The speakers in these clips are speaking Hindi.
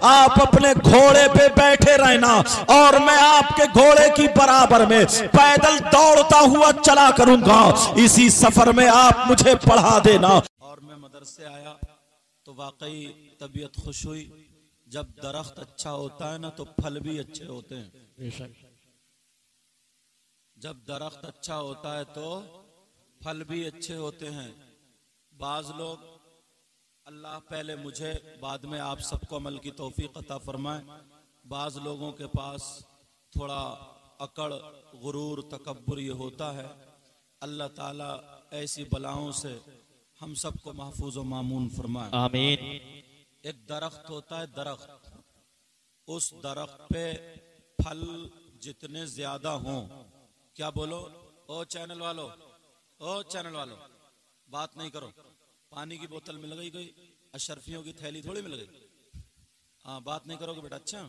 आप अपने घोड़े पे बैठे रहना और मैं आपके घोड़े की बराबर में पैदल दौड़ता हुआ चला करूंगा, इसी सफर में आप मुझे पढ़ा देना। और मैं मदरसे आया तो वाकई तबीयत खुश हुई। जब दरख्त अच्छा होता है ना तो फल भी अच्छे होते हैं। जब दरख्त अच्छा होता है तो फल भी अच्छे होते हैं। बाज लोग, अल्लाह पहले मुझे बाद में आप सबको अमल की तौफीक अता फरमाए, बाज लोगों के पास थोड़ा अकड़, गुरूर, तकब्बुर ये होता है। अल्लाह ताला ऐसी बलाओं से हम सबको महफूज व मामून फरमाए, आमीन। एक दरख्त होता है, दरख्त, उस दरख्त पे फल जितने ज्यादा हों, क्या बोलो ओ चैनल वालों, ओ चैनल वालों, बात नहीं करो, पानी की बोतल मिल गई, कोई अशरफियों की थैली थोड़ी मिल गई, हाँ बात नहीं करोगे बेटा। अच्छा,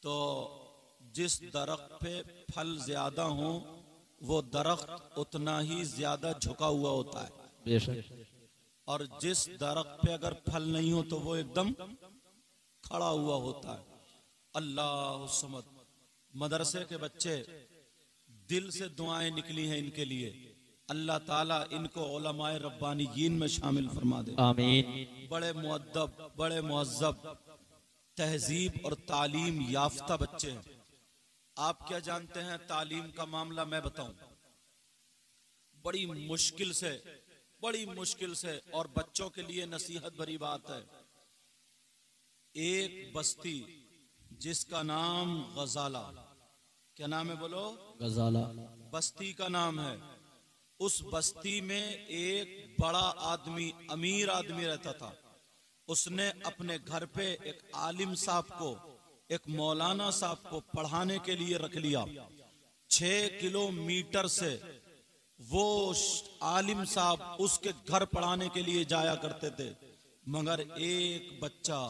तो जिस दरख्त पे फल ज्यादा हो वो दरख्त उतना ही ज्यादा झुका हुआ होता है, बेशक। और जिस दरख्त पे अगर फल नहीं हो तो वो एकदम खड़ा हुआ होता है। अल्लाह समद। मदरसे के बच्चे, दिल से दुआएं निकली हैं इनके लिए, अल्लाह ताला इनको उलमाए रब्बानीयीन में शामिल फरमा दे, आमीन। बड़े मुअद्दब, बड़े मुहज्जब, तहजीब और तालीम याफ्ता बच्चे हैं। आप क्या जानते हैं तालीम का मामला मैं बताऊं, बड़ी मुश्किल से और बच्चों के लिए नसीहत भरी बात है। एक बस्ती जिसका नाम गजाला, क्या नाम है बोलो? गजाला बस्ती का नाम है। उस बस्ती में एक बड़ा आदमी, अमीर आदमी रहता था। उसने अपने घर पे एक आलिम साहब को, एक मौलाना साहब को पढ़ाने के लिए रख लिया। 6 किलोमीटर से वो आलिम साहब उसके घर पढ़ाने के लिए जाया करते थे। मगर एक बच्चा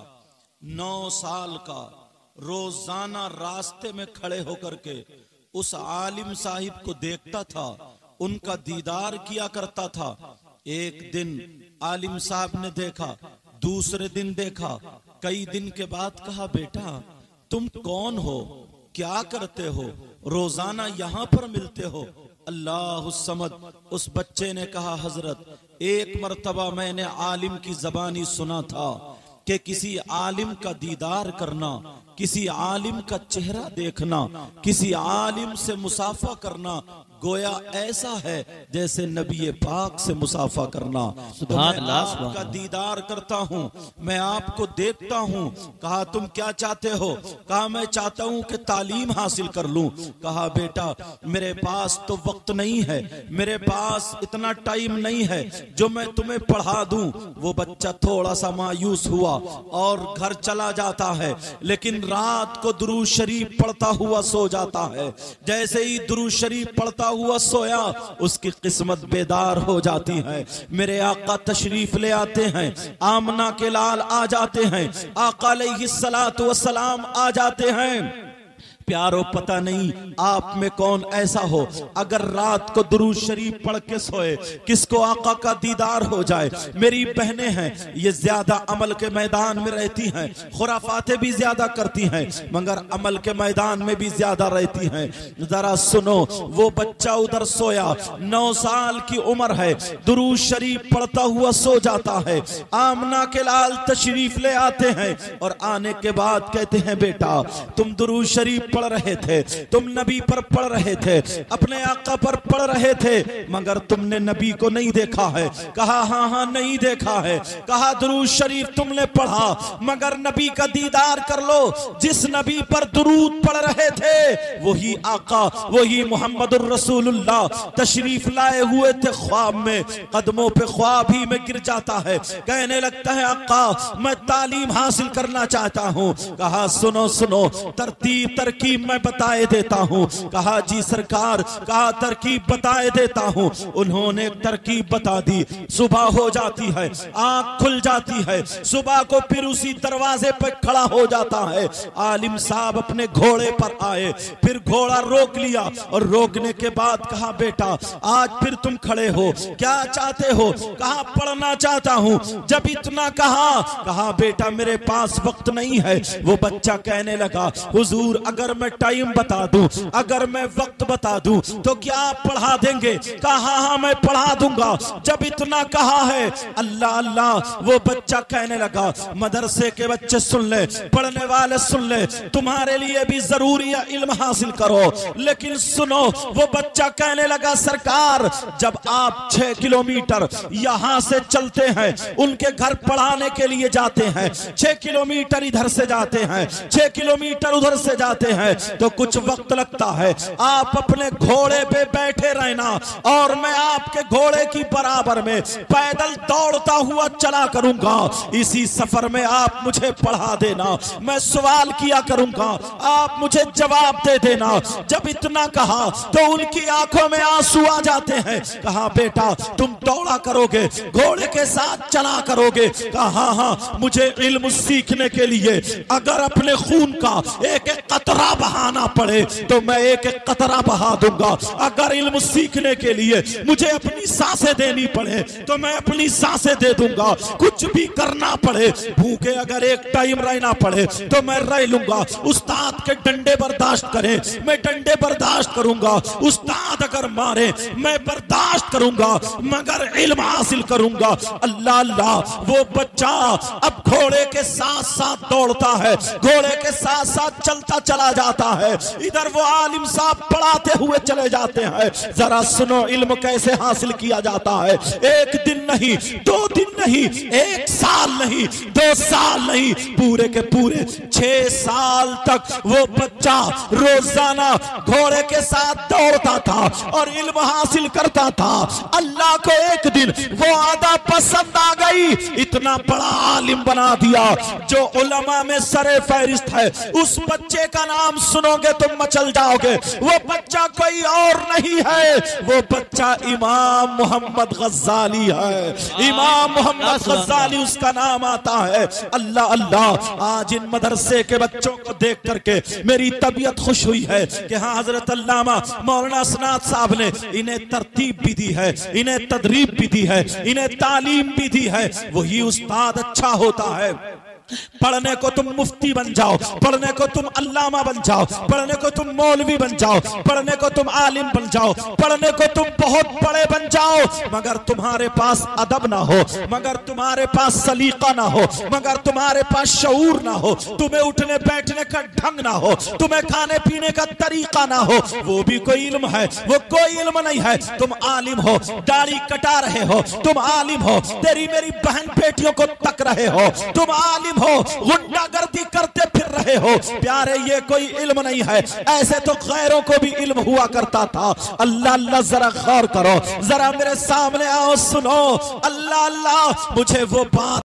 9 साल का रोजाना रास्ते में खड़े होकर के उस आलिम साहिब को देखता था, उनका दीदार किया करता था। एक दिन आलिम साहब ने देखा, दूसरे दिन देखा, कई दिन के बाद कहा, बेटा तुम कौन हो, क्या करते हो, रोजाना यहाँ पर मिलते हो? अल्लाह समद। उस बच्चे ने कहा, हजरत एक मर्तबा मैंने आलिम की जबानी सुना था कि किसी आलिम का दीदार करना, किसी आलिम का चेहरा देखना, किसी आलिम से मुसाफा करना गोया ऐसा है जैसे नबी पाक से मुसाफा करना। तो मैं आपका दीदार करता हूँ, मैं आपको देखता हूँ। कहा तुम क्या चाहते हो? कहा मैं चाहता हूँ कि तालीम हासिल कर लूं। कहा बेटा मेरे पास तो वक्त नहीं है, मेरे पास इतना टाइम नहीं है जो मैं तुम्हें पढ़ा दूं। वो बच्चा थोड़ा सा मायूस हुआ और घर चला जाता है, लेकिन रात को दुरूद शरीफ पढ़ता हुआ सो जाता है। जैसे ही दुरूद शरीफ पढ़ता हुआ सोया, उसकी किस्मत बेदार हो जाती है। मेरे आका तशरीफ ले आते हैं, आमना के लाल आ जाते हैं, आका अलैहिस्सलातु वस्सलाम आ जाते हैं। प्यारो पता नहीं आप में कौन ऐसा हो, अगर रात को दुरूद शरीफ पढ़ के सोए, किसको आका का दीदार हो जाए। मेरी बहनें हैं, ये ज्यादा अमल के मैदान में रहती हैं, खुराफातें भी ज्यादा करती हैं, मगर अमल के मैदान में भी ज्यादा रहती हैं। जरा सुनो, वो बच्चा उधर सोया, 9 साल की उम्र है, दुरूद शरीफ पढ़ता हुआ सो जाता है। आमना के लाल तशरीफ ले आते हैं और आने के बाद कहते हैं, बेटा तुम दुरूद शरीफ पढ़ रहे थे, तुम नबी पर पढ़ रहे थे, अपने आका पर पढ़ रहे थे, मगर तुमने नबी को नहीं देखा है। कहा हाँ हाँ नहीं देखा है। कहा दुरूद शरीफ तुमने पढ़ा, मगर नबी का दीदार कर लो। जिस नबी पर दुरूद पढ़ रहे थे वही आका, वही मोहम्मदुर रसूलुल्लाह तशरीफ लाए हुए थे। ख्वाब में, कदमों पे ख्वाब ही में गिर जाता है, कहने लगता है आका मैं तालीम हासिल करना चाहता हूँ। कहा सुनो सुनो, तरतीब तरकीब तरकीब मैं बताए देता हूँ। कहा जी सरकार, कहा तरकीब बताए देता हूँ। उन्होंने तरकीब बता दी। सुबह हो जाती है, आंख खुल जाती है, सुबह को फिर उसी दरवाजे पर खड़ा हो जाता है। आलिम साहब अपने घोड़े पर आए, फिर घोड़ा रोक लिया और रोकने के बाद कहा बेटा आज फिर तुम खड़े हो, क्या चाहते हो? कहा पढ़ना चाहता हूँ। जब इतना कहा बेटा मेरे पास वक्त नहीं है। वो बच्चा कहने लगा हुजूर अगर मैं टाइम बता दूं, अगर मैं वक्त बता दूं तो क्या आप पढ़ा देंगे? कहा हाँ मैं पढ़ा दूंगा। जब इतना कहा है अल्लाह अल्लाह, वो बच्चा कहने लगा मदरसे के बच्चे सुन ले, पढ़ने वाले सुन ले, तुम्हारे लिए भी जरूरी है इल्म हासिल करो। लेकिन सुनो, वो बच्चा कहने लगा सरकार जब आप 6 किलोमीटर यहां से चलते हैं, उनके घर पढ़ाने के लिए जाते हैं, 6 किलोमीटर इधर से जाते हैं, 6 किलोमीटर उधर से जाते हैं, तो कुछ वक्त लगता है। आप अपने घोड़े पे बैठे रहना और मैं आपके घोड़े की बराबर में पैदल दौड़ता हुआ चला करूंगा। इसी सफर में आप मुझे पढ़ा देना, मैं सवाल किया करूंगा, आप मुझे जवाब दे देना। जब इतना कहा तो उनकी आंखों में आंसू आ जाते हैं। कहा बेटा तुम दौड़ा करोगे, घोड़े के साथ चला करोगे? कहा हाँ, मुझे इल्म सीखने के लिए अगर अपने खून का एक एक कतरा बहाना पड़े तो मैं एक एक कतरा बहा दूंगा। अगर इल्म सीखने के लिए मुझे अपनी सांसें देनी पड़े तो मैं अपनी सांसें दे दूंगा। कुछ भी करना पड़े, भूखे अगर एक टाइम रहना पड़े तो मैं रह लूंगा। उस्ताद के डंडे बर्दाश्त करें, मैं डंडे बर्दाश्त करूंगा। उस्ताद अगर मारे मैं बर्दाश्त करूंगा, मगर इल्म हासिल करूंगा। अल्लाह अल्लाह, वो बच्चा अब घोड़े के साथ साथ दौड़ता है, घोड़े के साथ साथ चलता चला जाता है। इधर वो आलिम साहब पढ़ाते हुए चले जाते हैं। जरा सुनो इल्म कैसे हासिल किया जाता है। एक दिन नहीं, 2 दिन नहीं, 1 साल नहीं, 2 साल नहीं, पूरे के पूरे 6 साल तक वो बच्चा रोजाना घोड़े के साथ दौड़ता था और इल्म हासिल करता था। अल्लाह को एक दिन वो आदा पसंद आ गई, इतना बड़ा आलिम बना दिया जो उलमा में सरे फहरिस्त है। उस बच्चे का नाम सुनोगे तुम मचल जाओगे। वो बच्चा कोई और नहीं है, वो बच्चा इमाम मोहम्मद गज़ाली है। इमाम मोहम्मद गज़ाली उसका नाम आता है। अल्लाह अल्लाह, आज इन मदरसे के बच्चों को देख करके मेरी तबीयत खुश हुई है कि हाँ हजरत अल्लामा मौलाना असनाद साहब ने इन्हें तरतीब भी दी है, इन्हें तदरीब भी दी है, इन्हें तालीम भी दी है। वही उस्ताद अच्छा होता है। पढ़ने को तुम मुफ्ती बन जाओ, पढ़ने को तुम अल्लामा बन जाओ, पढ़ने को तुम मौलवी बन जाओ, पढ़ने को तुम आलिम बन जाओ, पढ़ने को तुम बहुत बड़े बन जाओ, मगर तुम्हारे पास अदब ना हो, मगर तुम्हारे पास सलीका ना हो, मगर तुम्हारे पास शऊर ना हो, तुम्हें उठने बैठने का ढंग ना हो, तुम्हें खाने पीने का तरीका ना हो, वो भी कोई इल्म है? वो कोई इल्म नहीं है। तुम आलिम हो, दाढ़ी कटा रहे हो, तुम आलिम हो, तेरी मेरी बहन बेटियों को तक रहे हो, तुम आलिम हो, गुंडागर्दी करते फिर रहे हो। प्यारे ये कोई इल्म नहीं है। ऐसे तो गैरों को भी इल्म हुआ करता था। अल्लाह अल्लाह, जरा गौर करो, जरा मेरे सामने आओ, सुनो। अल्लाह अल्लाह, मुझे वो बात